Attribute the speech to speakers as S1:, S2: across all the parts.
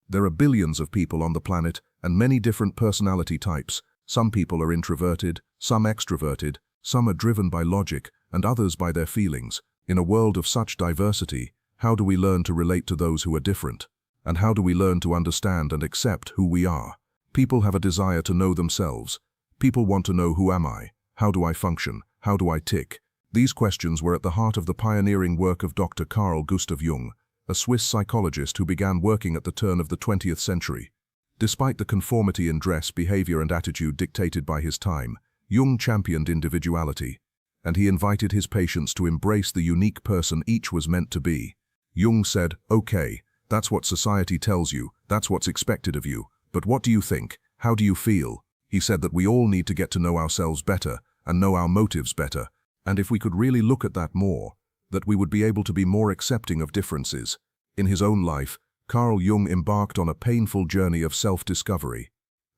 S1: There are billions of people on the planet and many different personality types. Some people are introverted, some extroverted, some are driven by logic, and others by their feelings. In a world of such diversity, how do we learn to relate to those who are different? And how do we learn to understand and accept who we are? People have a desire to know themselves. People want to know, who am I? How do I function? How do I tick? These questions were at the heart of the pioneering work of Dr. Carl Gustav Jung, a Swiss psychologist who began working at the turn of the 20th century. Despite the conformity in dress, behavior, and attitude dictated by his time, Jung championed individuality, and he invited his patients to embrace the unique person each was meant to be. Jung said, "Okay, that's what society tells you, that's what's expected of you, but what do you think? How do you feel?" He said that we all need to get to know ourselves better and know our motives better, and if we could really look at that more, that we would be able to be more accepting of differences. In his own life, Carl Jung embarked on a painful journey of self-discovery,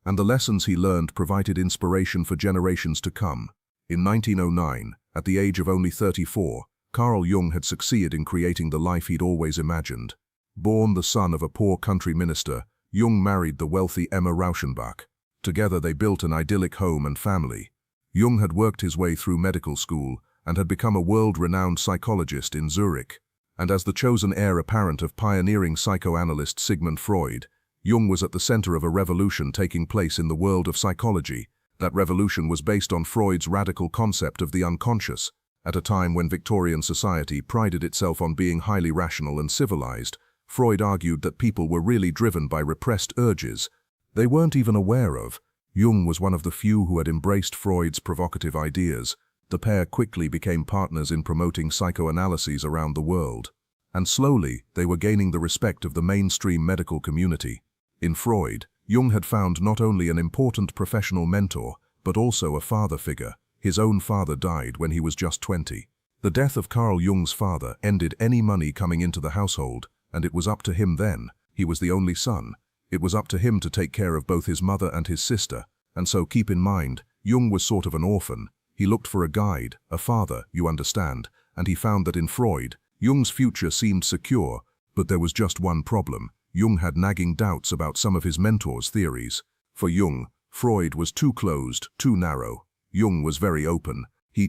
S1: and the lessons he learned provided inspiration for generations to come. In 1909, at the age of only 34, Carl Jung had succeeded in creating the life he'd always imagined. Born the son of a poor country minister, Jung married the wealthy Emma Rauschenbach. Together they built an idyllic home and family. Jung had worked his way through medical school and had become a world-renowned psychologist in Zurich. And as the chosen heir apparent of pioneering psychoanalyst Sigmund Freud, Jung was at the center of a revolution taking place in the world of psychology. That revolution was based on Freud's radical concept of the unconscious. At a time when Victorian society prided itself on being highly rational and civilized, Freud argued that people were really driven by repressed urges they weren't even aware of. Jung was one of the few who had embraced Freud's provocative ideas. The pair quickly became partners in promoting psychoanalyses around the world. And slowly, they were gaining the respect of the mainstream medical community. In Freud, Jung had found not only an important professional mentor, but also a father figure. His own father died when he was just 20. The death of Carl Jung's father ended any money coming into the household, and it was up to him then. He was the only son. It was up to him to take care of both his mother and his sister. And so keep in mind, Jung was sort of an orphan. He looked for a guide, a father, you understand, and he found that in Freud, Jung's future seemed secure, but there was just one problem. Jung had nagging doubts about some of his mentor's theories. For Jung, Freud was too closed, too narrow. Jung was very open.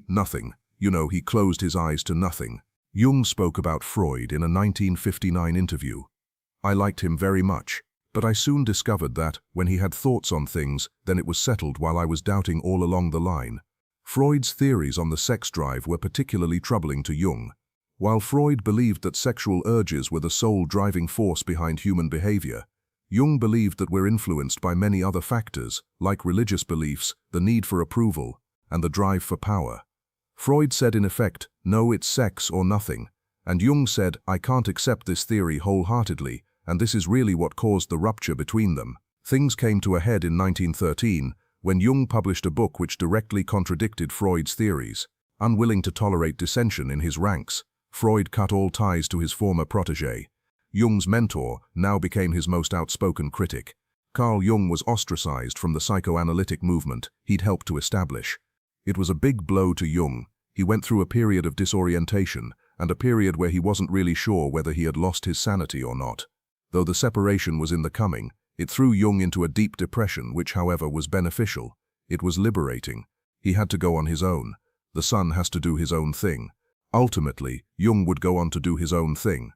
S1: Nothing. He closed his eyes to nothing. Jung spoke about Freud in a 1959 interview. "I liked him very much, but I soon discovered that, when he had thoughts on things, then it was settled while I was doubting all along the line." Freud's theories on the sex drive were particularly troubling to Jung. While Freud believed that sexual urges were the sole driving force behind human behavior, Jung believed that we're influenced by many other factors, like religious beliefs, the need for approval, and the drive for power. Freud said in effect, "No, it's sex or nothing." And Jung said, "I can't accept this theory wholeheartedly," and this is really what caused the rupture between them. Things came to a head in 1913, when Jung published a book which directly contradicted Freud's theories. Unwilling to tolerate dissension in his ranks, Freud cut all ties to his former protégé. Jung's mentor now became his most outspoken critic. Carl Jung was ostracized from the psychoanalytic movement he'd helped to establish. It was a big blow to Jung. He went through a period of disorientation, and a period where he wasn't really sure whether he had lost his sanity or not. Though the separation was in the coming, it threw Jung into a deep depression, which, however, was beneficial. It was liberating. He had to go on his own. The son has to do his own thing. Ultimately, Jung would go on to do his own thing.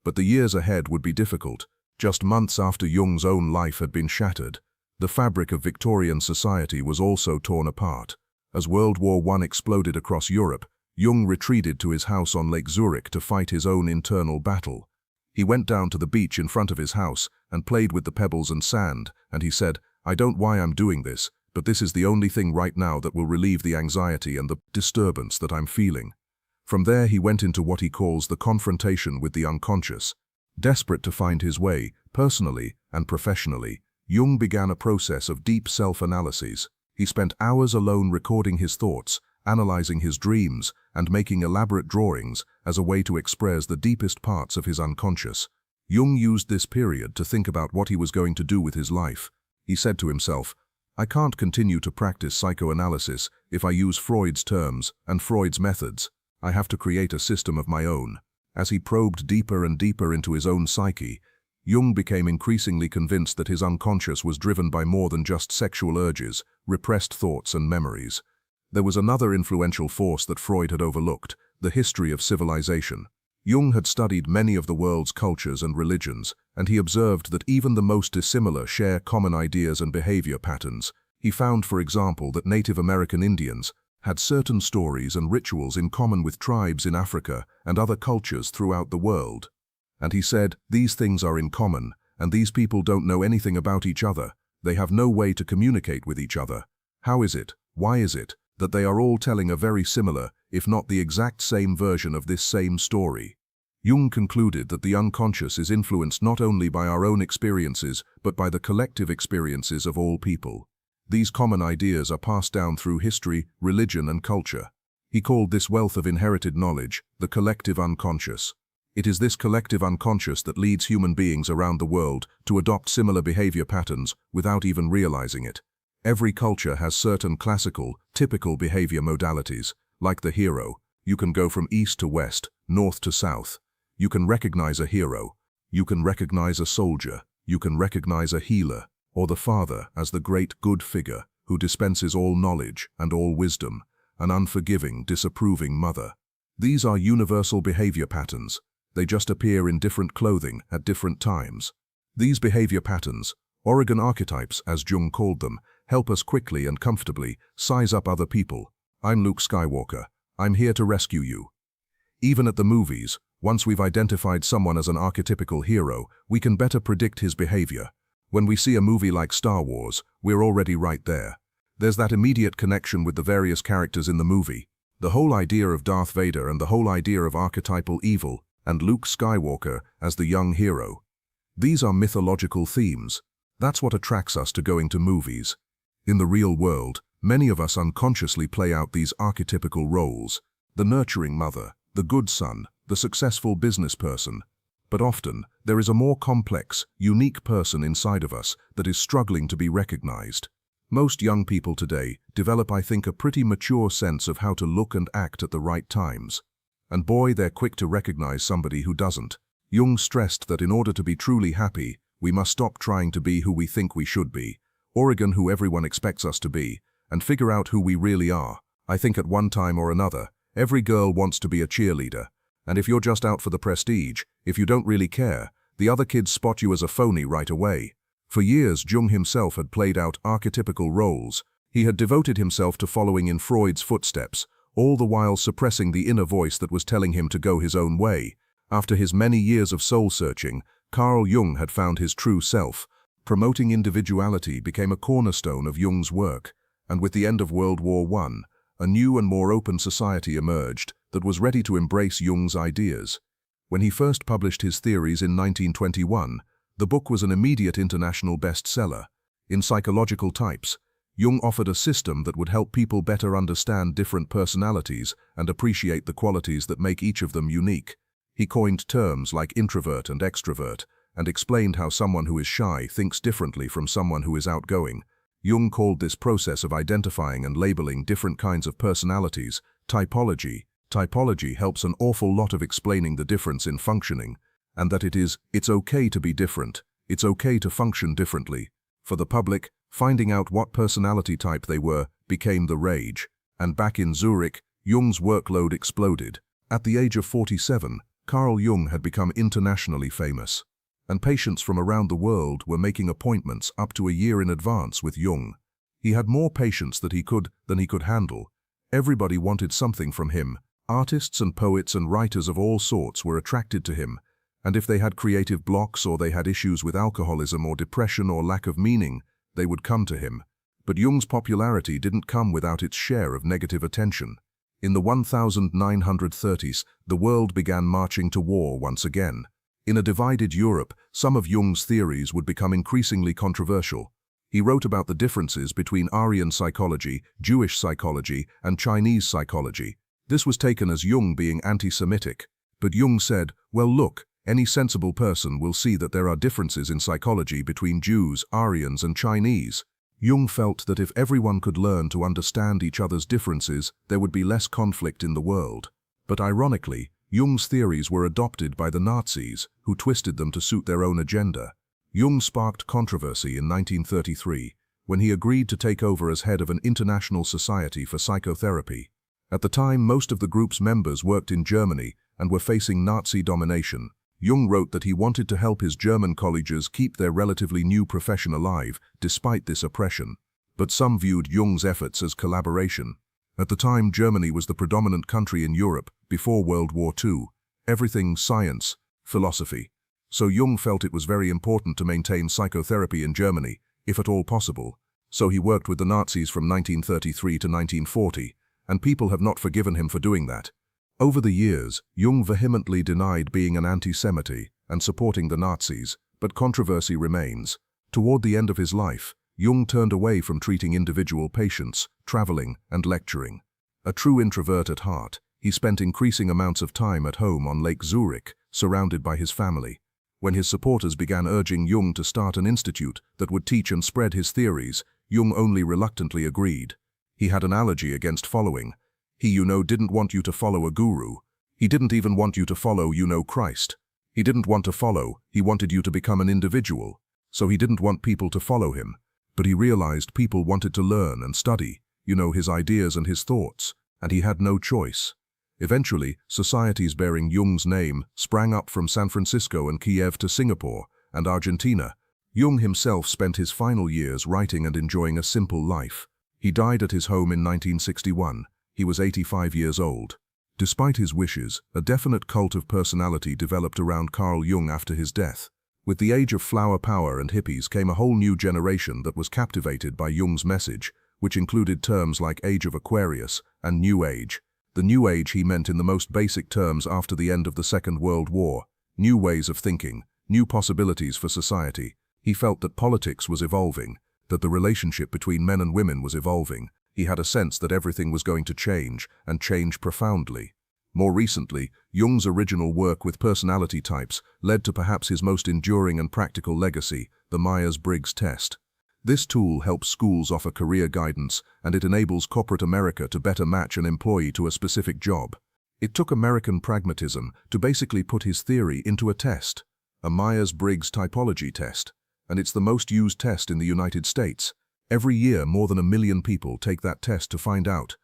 S1: But the years ahead would be difficult. Just months after Jung's own life had been shattered, the fabric of Victorian society was also torn apart. As World War I exploded across Europe, Jung retreated to his house on Lake Zurich to fight his own internal battle. He went down to the beach in front of his house and played with the pebbles and sand, and he said, "I don't know why I'm doing this, but this is the only thing right now that will relieve the anxiety and the disturbance that I'm feeling." From there he went into what he calls the confrontation with the unconscious. Desperate to find his way, personally and professionally, Jung began a process of deep self-analysis. He spent hours alone recording his thoughts, analyzing his dreams, and making elaborate drawings as a way to express the deepest parts of his unconscious. Jung used this period to think about what he was going to do with his life. He said to himself, "I can't continue to practice psychoanalysis if I use Freud's terms and Freud's methods. I have to create a system of my own." As he probed deeper and deeper into his own psyche, Jung became increasingly convinced that his unconscious was driven by more than just sexual urges, repressed thoughts and memories. There was another influential force that Freud had overlooked: the history of civilization. Jung had studied many of the world's cultures and religions, and he observed that even the most dissimilar share common ideas and behavior patterns. He found, for example, that Native American Indians had certain stories and rituals in common with tribes in Africa and other cultures throughout the world. And he said, these things are in common, and these people don't know anything about each other. They have no way to communicate with each other. How is it, why is it, that they are all telling a very similar, if not the exact same version of this same story? Jung concluded that the unconscious is influenced not only by our own experiences, but by the collective experiences of all people. These common ideas are passed down through history, religion, and culture. He called this wealth of inherited knowledge the collective unconscious. It is this collective unconscious that leads human beings around the world to adopt similar behavior patterns without even realizing it. Every culture has certain classical, typical behavior modalities, like the hero. You can go from east to west, north to south. You can recognize a hero. You can recognize a soldier. You can recognize a healer, or the father as the great good figure who dispenses all knowledge and all wisdom, an unforgiving, disapproving mother. These are universal behavior patterns. They just appear in different clothing at different times. These behavior patterns, Oregon archetypes as Jung called them, help us quickly and comfortably size up other people. I'm Luke Skywalker. I'm here to rescue you. Even at the movies, once we've identified someone as an archetypical hero, we can better predict his behavior. When we see a movie like Star Wars, we're already right there. There's that immediate connection with the various characters in the movie. The whole idea of Darth Vader and the whole idea of archetypal evil, and Luke Skywalker as the young hero. These are mythological themes. That's what attracts us to going to movies. In the real world, many of us unconsciously play out these archetypical roles: the nurturing mother, the good son, the successful business person. But often, there is a more complex, unique person inside of us that is struggling to be recognized. Most young people today develop, I think, a pretty mature sense of how to look and act at the right times. And boy, they're quick to recognize somebody who doesn't. Jung stressed that in order to be truly happy, we must stop trying to be who we think we should be, Oregon who everyone expects us to be, and figure out who we really are. I think at one time or another, every girl wants to be a cheerleader. And if you're just out for the prestige, if you don't really care, the other kids spot you as a phony right away. For years, Jung himself had played out archetypical roles. He had devoted himself to following in Freud's footsteps, all the while suppressing the inner voice that was telling him to go his own way. After his many years of soul-searching, Carl Jung had found his true self. Promoting individuality became a cornerstone of Jung's work, and with the end of World War I, a new and more open society emerged that was ready to embrace Jung's ideas. When he first published his theories in 1921, the book was an immediate international bestseller. In Psychological Types, Jung offered a system that would help people better understand different personalities and appreciate the qualities that make each of them unique. He coined terms like introvert and extrovert, and explained how someone who is shy thinks differently from someone who is outgoing. Jung called this process of identifying and labeling different kinds of personalities typology. Typology helps an awful lot of explaining the difference in functioning, and that it's okay to be different, it's okay to function differently. For the public, finding out what personality type they were became the rage. And back in Zurich, Jung's workload exploded. At the age of 47, Carl Jung had become internationally famous, and patients from around the world were making appointments up to a year in advance with Jung. He had more patients than he could handle. Everybody wanted something from him. Artists and poets and writers of all sorts were attracted to him, and if they had creative blocks or they had issues with alcoholism or depression or lack of meaning, they would come to him. But Jung's popularity didn't come without its share of negative attention. In the 1930s, the world began marching to war once again. In a divided Europe, some of Jung's theories would become increasingly controversial. He wrote about the differences between Aryan psychology, Jewish psychology, and Chinese psychology. This was taken as Jung being anti-Semitic. But Jung said, well look, any sensible person will see that there are differences in psychology between Jews, Aryans, and Chinese. Jung felt that if everyone could learn to understand each other's differences, there would be less conflict in the world. But ironically, Jung's theories were adopted by the Nazis, who twisted them to suit their own agenda. Jung sparked controversy in 1933, when he agreed to take over as head of an international society for psychotherapy. At the time, most of the group's members worked in Germany and were facing Nazi domination. Jung wrote that he wanted to help his German colleagues keep their relatively new profession alive, despite this oppression. But some viewed Jung's efforts as collaboration. At the time, Germany was the predominant country in Europe, before World War II. Everything science, philosophy. So Jung felt it was very important to maintain psychotherapy in Germany, if at all possible. So he worked with the Nazis from 1933 to 1940, and people have not forgiven him for doing that. Over the years, Jung vehemently denied being an anti-Semite and supporting the Nazis, but controversy remains. Toward the end of his life, Jung turned away from treating individual patients, traveling, and lecturing. A true introvert at heart, he spent increasing amounts of time at home on Lake Zurich, surrounded by his family. When his supporters began urging Jung to start an institute that would teach and spread his theories, Jung only reluctantly agreed. He had an allergy against following. He, didn't want you to follow a guru. He didn't even want you to follow, Christ. He didn't want to follow, he wanted you to become an individual. So he didn't want people to follow him. But he realized people wanted to learn and study, his ideas and his thoughts, and he had no choice. Eventually, societies bearing Jung's name sprang up from San Francisco and Kiev to Singapore and Argentina. Jung himself spent his final years writing and enjoying a simple life. He died at his home in 1961. He was 85 years old. Despite his wishes, a definite cult of personality developed around Carl Jung after his death. With the age of flower power and hippies came a whole new generation that was captivated by Jung's message, which included terms like Age of Aquarius and New Age. The New Age he meant in the most basic terms after the end of the Second World War. New ways of thinking, new possibilities for society. He felt that politics was evolving, that the relationship between men and women was evolving. He had a sense that everything was going to change, and change profoundly. More recently, Jung's original work with personality types led to perhaps his most enduring and practical legacy, the Myers-Briggs test. This tool helps schools offer career guidance, and it enables corporate America to better match an employee to a specific job. It took American pragmatism to basically put his theory into a test, a Myers-Briggs typology test, and it's the most used test in the United States. Every year, more than 1 million people take that test to find out,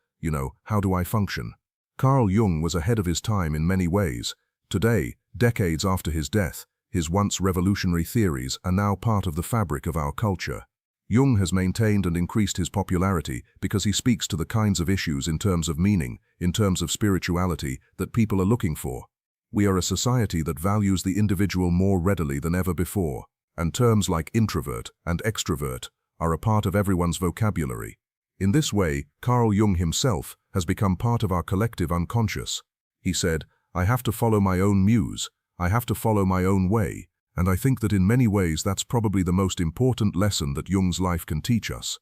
S1: how do I function? Carl Jung was ahead of his time in many ways. Today, decades after his death, his once revolutionary theories are now part of the fabric of our culture. Jung has maintained and increased his popularity because he speaks to the kinds of issues in terms of meaning, in terms of spirituality, that people are looking for. We are a society that values the individual more readily than ever before, and terms like introvert and extrovert are a part of everyone's vocabulary. In this way, Carl Jung himself has become part of our collective unconscious. He said, "I have to follow my own muse, I have to follow my own way," and I think that in many ways that's probably the most important lesson that Jung's life can teach us.